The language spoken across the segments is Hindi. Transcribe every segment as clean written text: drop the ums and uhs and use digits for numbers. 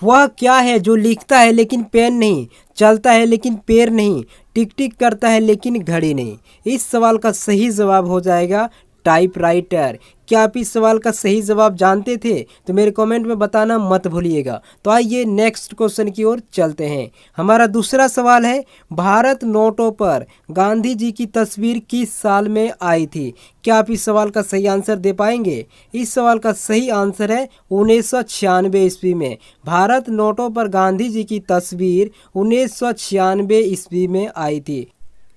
वह क्या है जो लिखता है लेकिन पेन नहीं, चलता है लेकिन पैर नहीं, टिक टिक करता है लेकिन घड़ी नहीं? इस सवाल का सही जवाब हो जाएगा टाइपराइटर। क्या आप इस सवाल का सही जवाब जानते थे? तो मेरे कमेंट में बताना मत भूलिएगा। तो आइए नेक्स्ट क्वेश्चन की ओर चलते हैं। हमारा दूसरा सवाल है, भारत नोटों पर गांधी जी की तस्वीर किस साल में आई थी? क्या आप इस सवाल का सही आंसर दे पाएंगे? इस सवाल का सही आंसर है 1996 ईस्वी में। भारत नोटों पर गांधी जी की तस्वीर 1996 ईस्वी में आई थी।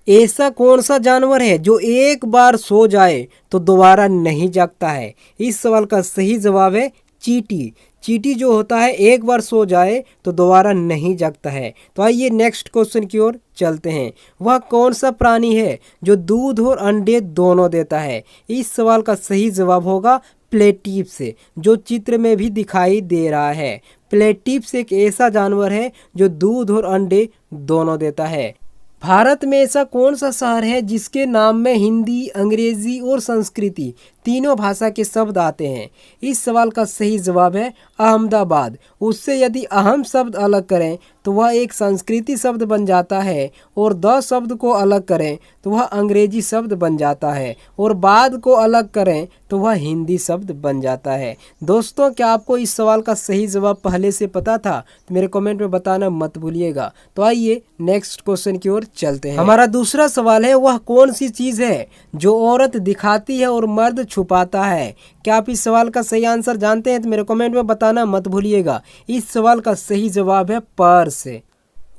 ऐसा कौन सा जानवर है जो एक बार सो जाए तो दोबारा नहीं जागता है? इस सवाल का सही जवाब है चींटी। चींटी जो होता है एक बार सो जाए तो दोबारा नहीं जागता है। तो आइए नेक्स्ट क्वेश्चन की ओर चलते हैं। वह कौन सा प्राणी है जो दूध और अंडे दोनों देता है? इस सवाल का सही जवाब होगा प्लेटिप्स, जो चित्र में भी दिखाई दे रहा है। प्लेटिप्स एक ऐसा जानवर है जो दूध और अंडे दोनों देता है। भारत में ऐसा कौन सा शहर है जिसके नाम में हिंदी, अंग्रेजी और संस्कृति तीनों भाषा के शब्द आते हैं? इस सवाल का सही जवाब है अहमदाबाद। उससे यदि अहम शब्द अलग करें तो वह एक संस्कृति शब्द बन जाता है, और द शब्द को अलग करें तो वह अंग्रेजी शब्द बन जाता है, और बाद को अलग करें तो वह हिंदी शब्द बन जाता है। दोस्तों, क्या आपको इस सवाल का सही जवाब पहले से पता था? तो मेरे कमेंट में बताना मत भूलिएगा। तो आइए नेक्स्ट क्वेश्चन की ओर चलते हैं। हमारा दूसरा सवाल है, वह कौन सी चीज़ है जो औरत दिखाती है और मर्द छुपाता है? क्या आप इस सवाल का सही आंसर जानते हैं? तो मेरे कमेंट में बताना मत भूलिएगा। इस सवाल का सही जवाब है पर्स।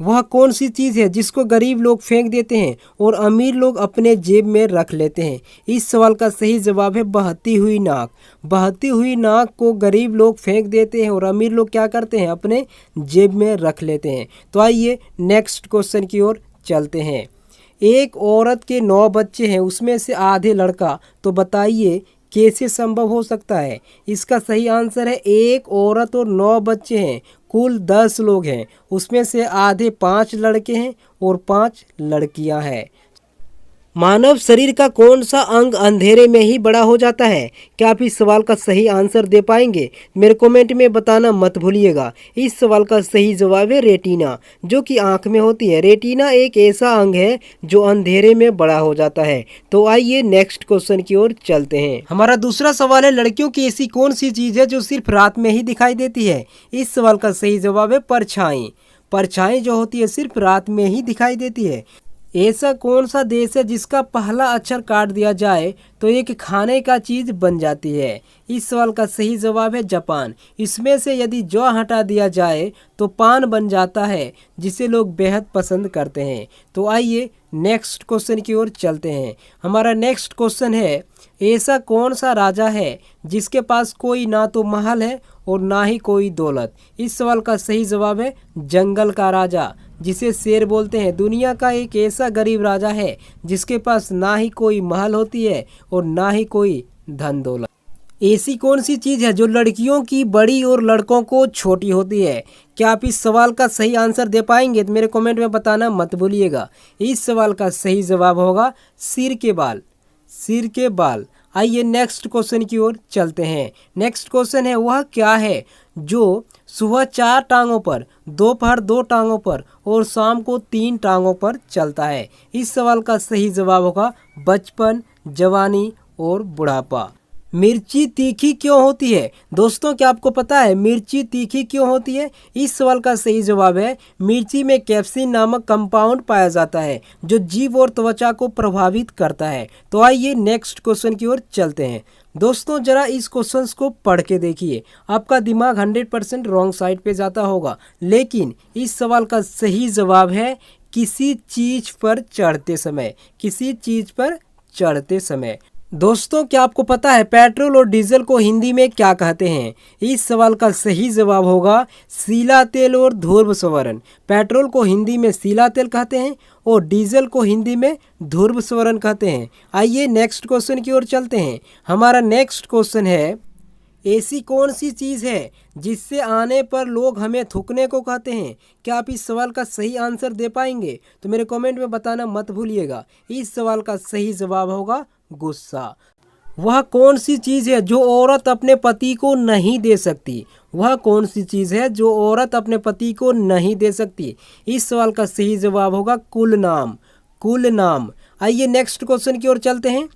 वह कौन सी चीज़ है जिसको गरीब लोग फेंक देते हैं और अमीर लोग अपने जेब में रख लेते हैं? इस सवाल का सही जवाब है बहती हुई नाक। बहती हुई नाक को गरीब लोग फेंक देते हैं और अमीर लोग क्या करते हैं? अपने जेब में रख लेते हैं। तो आइए नेक्स्ट क्वेश्चन की ओर चलते हैं। एक औरत के 9 बच्चे हैं, उसमें से आधे लड़का, तो बताइए कैसे संभव हो सकता है? इसका सही आंसर है एक औरत और 9 बच्चे हैं, कुल 10 लोग हैं, उसमें से आधे 5 लड़के हैं और 5 लड़कियां हैं। मानव शरीर का कौन सा अंग अंधेरे में ही बड़ा हो जाता है? क्या आप इस सवाल का सही आंसर दे पाएंगे? मेरे कमेंट में बताना मत भूलिएगा। इस सवाल का सही जवाब है रेटिना, जो कि आंख में होती है। रेटिना एक ऐसा अंग है जो अंधेरे में बड़ा हो जाता है। तो आइए नेक्स्ट क्वेश्चन की ओर चलते हैं। हमारा दूसरा सवाल है, लड़कियों की ऐसी कौन सी चीज है जो सिर्फ रात में ही दिखाई देती है? इस सवाल का सही जवाब है परछाई। परछाई जो होती है सिर्फ रात में ही दिखाई देती है। ऐसा कौन सा देश है जिसका पहला अक्षर काट दिया जाए तो एक खाने का चीज बन जाती है? इस सवाल का सही जवाब है जापान। इसमें से यदि जौ हटा दिया जाए तो पान बन जाता है, जिसे लोग बेहद पसंद करते हैं। तो आइए नेक्स्ट क्वेश्चन की ओर चलते हैं। हमारा नेक्स्ट क्वेश्चन है, ऐसा कौन सा राजा है जिसके पास कोई ना तो महल है और ना ही कोई दौलत? इस सवाल का सही जवाब है जंगल का राजा, जिसे शेर बोलते हैं। दुनिया का एक ऐसा गरीब राजा है जिसके पास ना ही कोई महल होती है और ना ही कोई धन दौलत। ऐसी कौन सी चीज़ है जो लड़कियों की बड़ी और लड़कों को छोटी होती है? क्या आप इस सवाल का सही आंसर दे पाएंगे? तो मेरे कमेंट में बताना मत भूलिएगा। इस सवाल का सही जवाब होगा सिर के बाल। सिर के बाल। आइए नेक्स्ट क्वेश्चन की ओर चलते हैं। नेक्स्ट क्वेश्चन है, वह क्या है जो सुबह 4 टांगों पर, दोपहर 2 टांगों पर और शाम को 3 टांगों पर चलता है? इस सवाल का सही जवाब होगा बचपन, जवानी और बुढ़ापा। मिर्ची तीखी क्यों होती है? दोस्तों, क्या आपको पता है मिर्ची तीखी क्यों होती है? इस सवाल का सही जवाब है मिर्ची में कैप्सिन नामक कंपाउंड पाया जाता है, जो जीभ और त्वचा को प्रभावित करता है। तो आइए नेक्स्ट क्वेश्चन की ओर चलते हैं। दोस्तों, जरा इस क्वेश्चन को पढ़ के देखिए। आपका दिमाग 100% रॉन्ग साइड पे जाता होगा, लेकिन इस सवाल का सही जवाब है किसी चीज पर चढ़ते समय। किसी चीज पर चढ़ते समय। दोस्तों, क्या आपको पता है पेट्रोल और डीजल को हिंदी में क्या कहते हैं? इस सवाल का सही जवाब होगा सीला तेल और ध्रुव स्वर्ण। पेट्रोल को हिंदी में सीला तेल कहते हैं और डीजल को हिंदी में ध्रुव स्वर्ण कहते हैं। आइए नेक्स्ट क्वेश्चन की ओर चलते हैं। हमारा नेक्स्ट क्वेश्चन है, ऐसी कौन सी चीज़ है जिससे आने पर लोग हमें थूकने को कहते हैं? क्या आप इस सवाल का सही आंसर दे पाएंगे? तो मेरे कमेंट में बताना मत भूलिएगा। इस सवाल का सही जवाब होगा गुस्सा। वह कौन सी चीज़ है जो औरत अपने पति को नहीं दे सकती? वह कौन सी चीज़ है जो औरत अपने पति को नहीं दे सकती? इस सवाल का सही जवाब होगा कुल नाम। कुल नाम। आइए नेक्स्ट क्वेश्चन की ओर चलते हैं।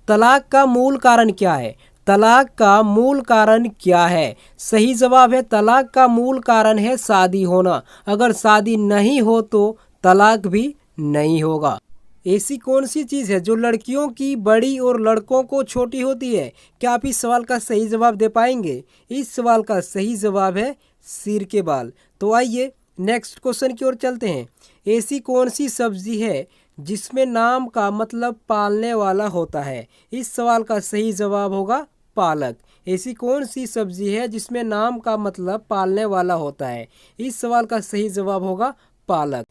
तलाक का मूल कारण क्या है? तलाक का मूल कारण क्या है? सही जवाब है तलाक का मूल कारण है शादी होना। अगर शादी नहीं हो तो तलाक भी नहीं होगा। ऐसी कौन सी चीज़ है जो लड़कियों की बड़ी और लड़कों को छोटी होती है? क्या आप इस सवाल का सही जवाब दे पाएंगे? इस सवाल का सही जवाब है सिर के बाल। तो आइए नेक्स्ट क्वेश्चन की ओर चलते हैं। ऐसी कौन सी सब्जी है जिसमें नाम का मतलब पालने वाला होता है? इस सवाल का सही जवाब होगा पालक। ऐसी कौन सी सब्जी है जिसमें नाम का मतलब पालने वाला होता है? इस सवाल का सही जवाब होगा पालक।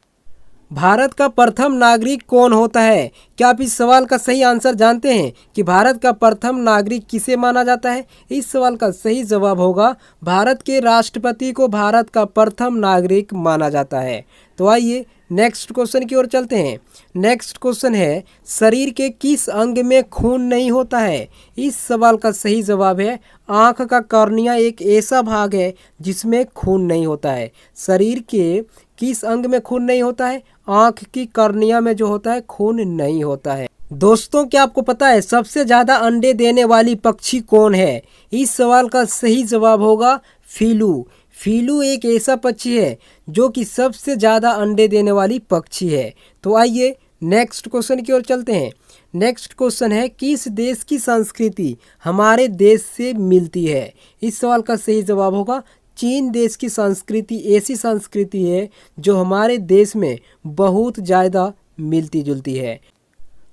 भारत का प्रथम नागरिक कौन होता है? क्या आप इस सवाल का सही आंसर जानते हैं कि भारत का प्रथम नागरिक किसे माना जाता है? इस सवाल का सही जवाब होगा भारत के राष्ट्रपति को भारत का प्रथम नागरिक माना जाता है। तो आइए नेक्स्ट क्वेश्चन की ओर चलते हैं। नेक्स्ट क्वेश्चन है शरीर के किस अंग में खून नहीं होता है? इस सवाल का सही जवाब है आँख का कॉर्निया एक ऐसा भाग है जिसमें खून नहीं होता है। शरीर के किस अंग में खून नहीं होता है? आँख की कॉर्निया में जो होता है खून नहीं होता है। दोस्तों क्या आपको पता है सबसे ज़्यादा अंडे देने वाली पक्षी कौन है? इस सवाल का सही जवाब होगा फीलू। फीलू एक ऐसा पक्षी है जो कि सबसे ज़्यादा अंडे देने वाली पक्षी है। तो आइए नेक्स्ट क्वेश्चन की ओर चलते हैं। नेक्स्ट क्वेश्चन है किस देश की संस्कृति हमारे देश से मिलती है? इस सवाल का सही जवाब होगा चीन देश की संस्कृति ऐसी संस्कृति है जो हमारे देश में बहुत ज़्यादा मिलती जुलती है।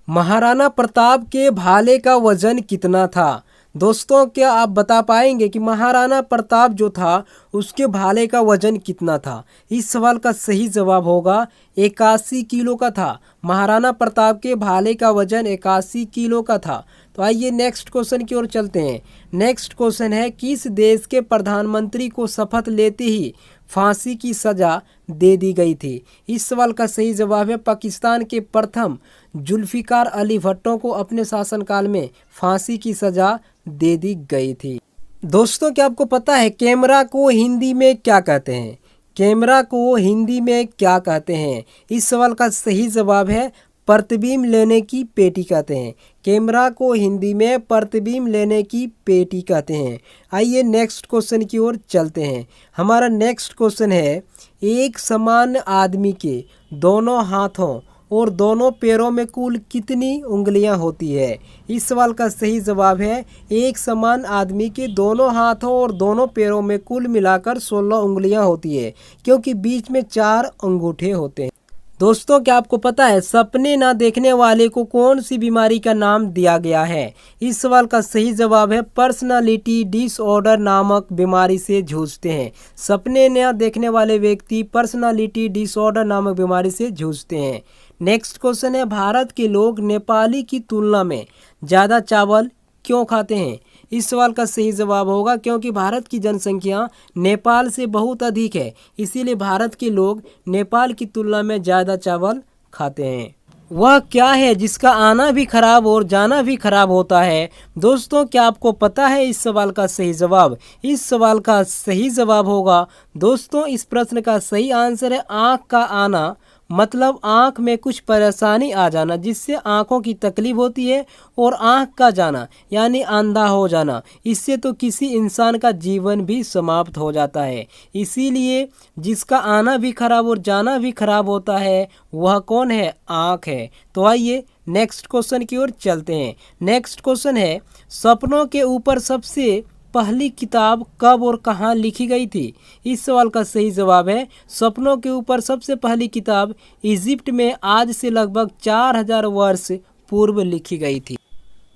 महाराणा प्रताप के भाले का वजन कितना था? दोस्तों क्या आप बता पाएंगे कि महाराणा प्रताप जो था उसके भाले का वजन कितना था? इस सवाल का सही जवाब होगा 81 किलो का था। महाराणा प्रताप के भाले का वजन 81 किलो का था। तो आइए नेक्स्ट क्वेश्चन की ओर चलते हैं। नेक्स्ट क्वेश्चन है किस देश के प्रधानमंत्री को शपथ लेते ही फांसी की सज़ा दे दी गई थी? इस सवाल का सही जवाब है पाकिस्तान के प्रथम जुल्फिकार अली भुट्टो को अपने शासनकाल में फांसी की सज़ा दे दी गई थी। दोस्तों क्या आपको पता है कैमरा को हिंदी में क्या कहते हैं? कैमरा को हिंदी में क्या कहते हैं? इस सवाल का सही जवाब है प्रतिबिंब लेने की पेटी कहते हैं। कैमरा को हिंदी में प्रतिबिंब लेने की पेटी कहते हैं। आइए नेक्स्ट क्वेश्चन की ओर चलते हैं। हमारा नेक्स्ट क्वेश्चन है एक समान आदमी के दोनों हाथों और दोनों पैरों में कुल कितनी उंगलियां होती है? इस सवाल का सही जवाब है एक समान आदमी के दोनों हाथों और दोनों पैरों में कुल मिलाकर 16 उंगलियां होती है क्योंकि बीच में 4 अंगूठे होते हैं। दोस्तों क्या आपको पता है सपने ना देखने वाले को कौन सी बीमारी का नाम दिया गया है? इस सवाल का सही जवाब है पर्सनालिटी डिसऑर्डर नामक बीमारी से जूझते हैं। सपने ना देखने वाले व्यक्ति पर्सनालिटी डिसऑर्डर नामक बीमारी से जूझते हैं। नेक्स्ट क्वेश्चन है भारत के लोग नेपाली की तुलना में ज़्यादा चावल क्यों खाते हैं? इस सवाल का सही जवाब होगा क्योंकि भारत की जनसंख्या नेपाल से बहुत अधिक है, इसीलिए भारत के लोग नेपाल की तुलना में ज़्यादा चावल खाते हैं। वह क्या है जिसका आना भी खराब और जाना भी खराब होता है? दोस्तों क्या आपको पता है इस सवाल का सही जवाब? इस सवाल का सही जवाब होगा दोस्तों इस प्रश्न का सही आंसर है आँख का आना। मतलब आँख में कुछ परेशानी आ जाना जिससे आँखों की तकलीफ होती है, और आँख का जाना यानी अंधा हो जाना, इससे तो किसी इंसान का जीवन भी समाप्त हो जाता है। इसीलिए जिसका आना भी खराब और जाना भी खराब होता है वह कौन है? आँख है। तो आइए नेक्स्ट क्वेश्चन की ओर चलते हैं। नेक्स्ट क्वेश्चन है सपनों के ऊपर सबसे पहली किताब कब और कहाँ लिखी गई थी? इस सवाल का सही जवाब है सपनों के ऊपर सबसे पहली किताब इजिप्ट में आज से लगभग 4000 वर्ष पूर्व लिखी गई थी।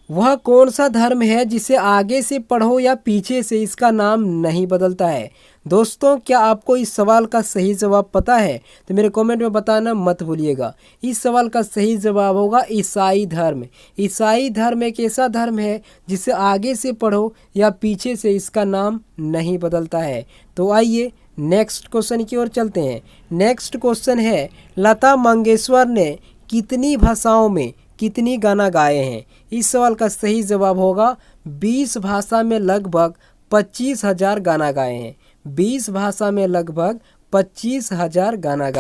वह कौन सा धर्म है जिसे आगे से पढ़ो या पीछे से इसका नाम नहीं बदलता है? दोस्तों क्या आपको इस सवाल का सही जवाब पता है? तो मेरे कमेंट में बताना मत भूलिएगा। इस सवाल का सही जवाब होगा ईसाई धर्म। ईसाई धर्म एक ऐसा धर्म है जिसे आगे से पढ़ो या पीछे से इसका नाम नहीं बदलता है। तो आइए नेक्स्ट क्वेश्चन की ओर चलते हैं। नेक्स्ट क्वेश्चन है लता मंगेशकर ने कितनी भाषाओं में कितनी गाना गाए हैं? इस सवाल का सही जवाब होगा 20 भाषा में लगभग 25,000 गाना गाए हैं। 20 भाषा में लगभग 25,000 गाना गाए।